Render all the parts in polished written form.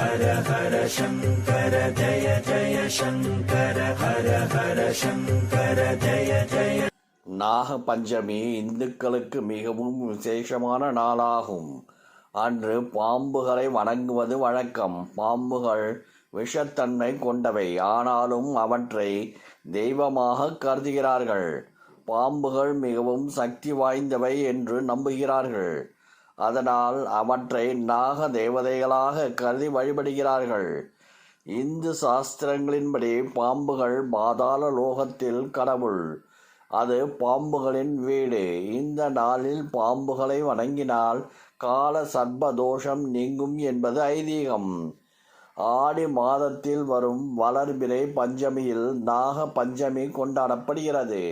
ஹர ஹர சங்கர ஜய ஜய சங்கர ஹர ஹர சங்கர ஜய ஜய. நாக பஞ்சமி இந்துக்களுக்கு மிகவும் விசேஷமான நாளாகும். அன்று பாம்புகளை வணங்குவது வழக்கம். பாம்புகள் விஷத்தன்மை கொண்டவை, ஆனாலும் அவற்றை தெய்வமாக கருதுகிறார்கள். பாம்புகள் மிகவும் சக்தி வாய்ந்தவை என்று நம்புகிறார்கள். அதனால் அவற்றை நாக தேவதைகளாக கருதி வழிபடுகிறார்கள். இந்து சாஸ்திரங்களின்படி பாம்புகள் பாதாள லோகத்தில் கடவுள். அது பாம்புகளின் வீடு. இந்த நாளில் பாம்புகளை வணங்கினால் கால சர்ப்ப தோஷம் நீங்கும் என்பது ஐதீகம். ஆடி மாதத்தில் வரும் வளர்பிறை பஞ்சமியில் நாக பஞ்சமி கொண்டாடப்படுகிறது.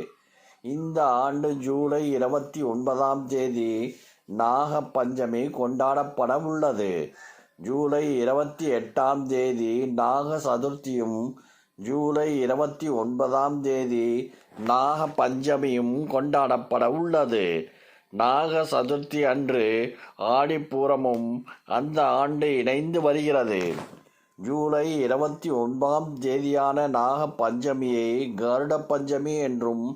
இந்த ஆண்டு ஜூலை 29 நாக பஞ்சமி கொண்டாடப்பட உள்ளது. ஜூலை 28 நாக சதுர்த்தியும் ஜூலை 29 நாக பஞ்சமியும் கொண்டாடப்பட உள்ளது. நாக சதுர்த்தி அன்று ஆடிப்பூரமும் அந்த ஆண்டு இணைந்து வருகிறது. ஜூலை 29 நாக பஞ்சமியை கருட பஞ்சமி என்றும்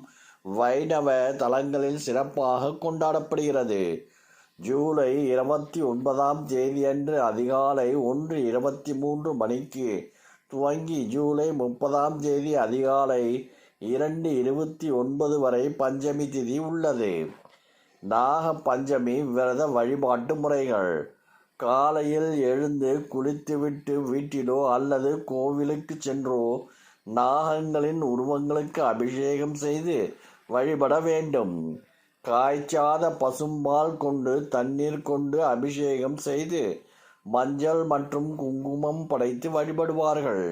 வைணவ தலங்களில் சிறப்பாக கொண்டாடப்படுகிறது. ஜூலை 29 அன்று அதிகாலை 1:23 மணிக்கு துவங்கி ஜூலை 30 அதிகாலை 2:29 வரை பஞ்சமி திதி உள்ளது. நாக பஞ்சமி விரத வழிபாட்டு முறைகள்: காலையில் எழுந்து குளித்துவிட்டு வீட்டிலோ அல்லது கோவிலுக்கு சென்றோ நாகங்களின் உருவங்களுக்கு அபிஷேகம் செய்து வழிபட வேண்டும். காய்ச்சாத பசும்பால் கொண்டு தண்ணீர் கொண்டு அபிஷேகம் செய்து மஞ்சள் மற்றும் குங்குமம் படைத்து வழிபடுவார்கள்.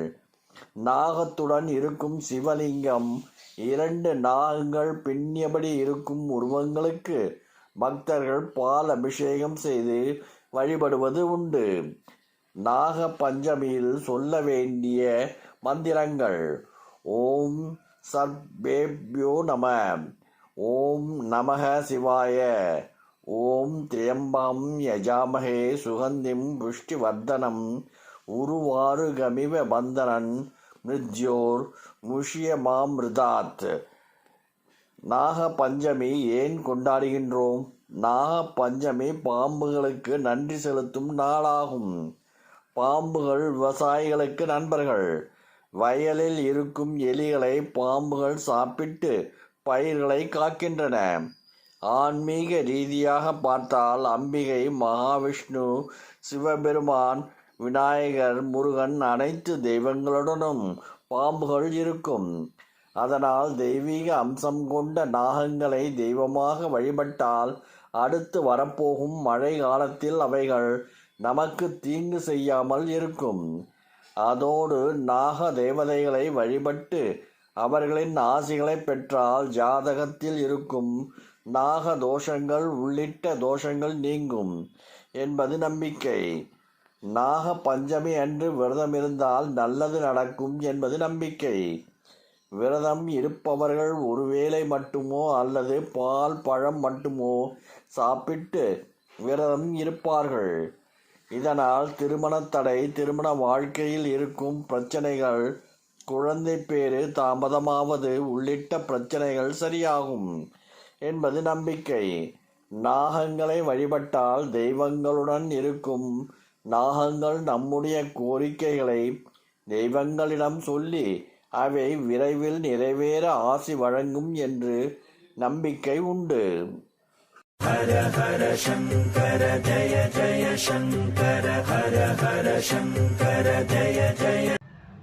நாகத்துடன் இருக்கும் சிவலிங்கம் 2 நாகங்கள் பின்னியபடி இருக்கும் உருவங்களுக்கு பக்தர்கள் பால் அபிஷேகம் செய்து வழிபடுவது உண்டு. நாக பஞ்சமியில் சொல்ல வேண்டிய மந்திரங்கள்: ஓம் சர்வேப்யோ நம, ஓம் நமக சிவாய, ஓம் திரியம்பகம் யஜாமஹே சுகந்திம் புஷ்டிவர்தனம், உருவாருகமிவ பந்தனன் மிருத்யோர் முஷ்யமாமிருதாத். நாக பஞ்சமி ஏன் கொண்டாடுகின்றோம்? நாக பஞ்சமி பாம்புகளுக்கு நன்றி செலுத்தும் நாளாகும். பாம்புகள் விவசாயிகளுக்கு நண்பர்கள். வயலில் இருக்கும் எலிகளை பாம்புகள் சாப்பிட்டு பயிர்களை காக்கின்றன. ஆன்மீக ரீதியாக பார்த்தால் அம்பிகை, மகாவிஷ்ணு, சிவபெருமான், விநாயகர், முருகன் அனைத்து தெய்வங்களுடனும் பாம்புகள் இருக்கும். அதனால் தெய்வீக அம்சம் கொண்ட நாகங்களை தெய்வமாக வழிபட்டால் அடுத்து வரப்போகும் மழை காலத்தில் அவைகள் நமக்கு தீங்கு செய்யாமல் இருக்கும். அதோடு நாக தேவதைகளை வழிபட்டு அவர்களின் ஆசிகளை பெற்றால் ஜாதகத்தில் இருக்கும் நாக தோஷங்கள் உள்ளிட்ட தோஷங்கள் நீங்கும் என்பது நம்பிக்கை. நாக பஞ்சமி அன்று விரதம் இருந்தால் நல்லது நடக்கும் என்பது நம்பிக்கை. விரதம் இருப்பவர்கள் ஒருவேளை மட்டுமோ அல்லது பால் பழம் மட்டுமோ சாப்பிட்டு விரதம் இருப்பார்கள். இதனால் திருமண தடை, திருமண வாழ்க்கையில் இருக்கும் பிரச்சனைகள், குழந்தை பேறு தாமதமாவது உள்ளிட்ட பிரச்சனைகள் சரியாகும் என்பது நம்பிக்கை. நாகங்களை வழிபட்டால் தெய்வங்களுடன் இருக்கும் நாகங்கள் நம்முடைய கோரிக்கைகளை தெய்வங்களிடம் சொல்லி அவை விரைவில் நிறைவேற ஆசி வழங்கும் என்று நம்பிக்கை உண்டு. ஹர ஹர சங்கர ஜய ஜய சங்கர ஹர ஹர சங்கர ஜய ஜய.